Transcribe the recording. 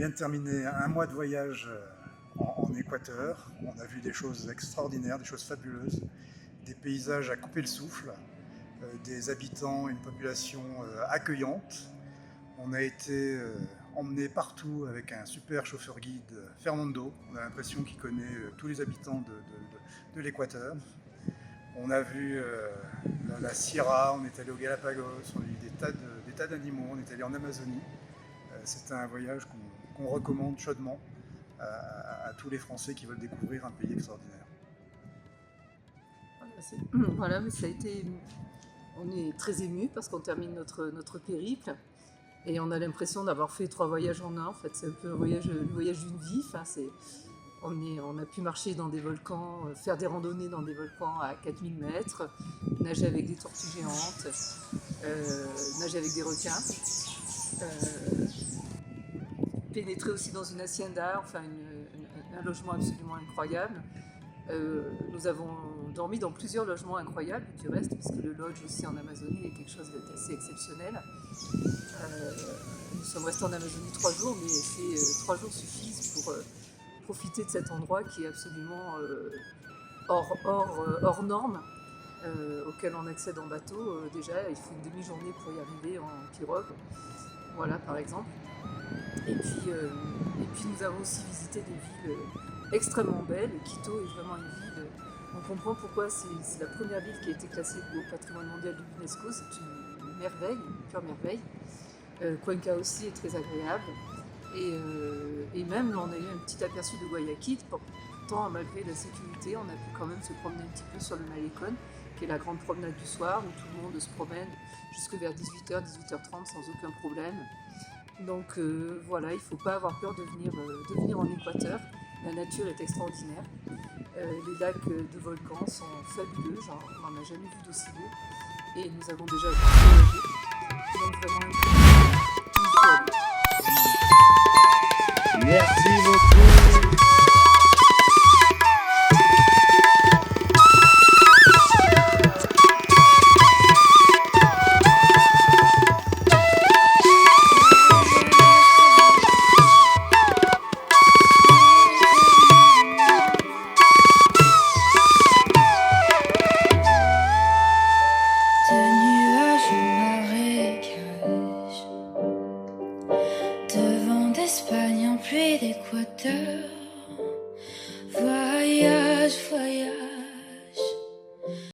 vient de terminer un mois de voyage en Équateur. On a vu des choses extraordinaires, des choses fabuleuses, des paysages à couper le souffle, des habitants, une population accueillante. On a été emmené partout avec un super chauffeur guide, Fernando. On a l'impression qu'il connaît tous les habitants de l'Équateur. On a vu la Sierra, on est allé au Galapagos, on a vu des tas d'animaux, on est allé en Amazonie. C'est un voyage qu'on recommande chaudement à tous les Français qui veulent découvrir un pays extraordinaire. Voilà, mais ça a été. On est très émus parce qu'on termine notre périple et on a l'impression d'avoir fait 3 voyages en un. En fait, c'est un peu le voyage d'une vie. Enfin, on a pu marcher dans des volcans, faire des randonnées dans des volcans à 4000 mètres, nager avec des tortues géantes, nager avec des requins, pénétrer aussi dans une hacienda, enfin un logement absolument incroyable. Nous avons dormi dans plusieurs logements incroyables du reste, parce que le lodge aussi en Amazonie est quelque chose d'assez exceptionnel. Nous sommes restés en Amazonie 3 jours, mais ces 3 jours suffisent pour profiter de cet endroit qui est absolument hors norme, auquel on accède en bateau. Déjà, il faut une demi-journée pour y arriver en pirogue, voilà par exemple. Et puis nous avons aussi visité des villes extrêmement belles. Quito est vraiment une ville, on comprend pourquoi c'est la première ville qui a été classée au patrimoine mondial de l'UNESCO. C'est une merveille, une pure merveille. Cuenca aussi est très agréable. Et même on a eu un petit aperçu de Guayaquil. Pourtant, malgré la sécurité, on a pu quand même se promener un petit peu sur le Malecón, qui est la grande promenade du soir où tout le monde se promène jusque vers 18h, 18h30 sans aucun problème. Donc voilà, il ne faut pas avoir peur de venir en Équateur. La nature est extraordinaire. Les lacs de volcans sont fabuleux, genre, on n'en a jamais vu d'aussi beau. Et nous avons déjà voyagé. Donc vraiment une fois. Merci beaucoup. De vent d'Espagne en pluie d'Équateur.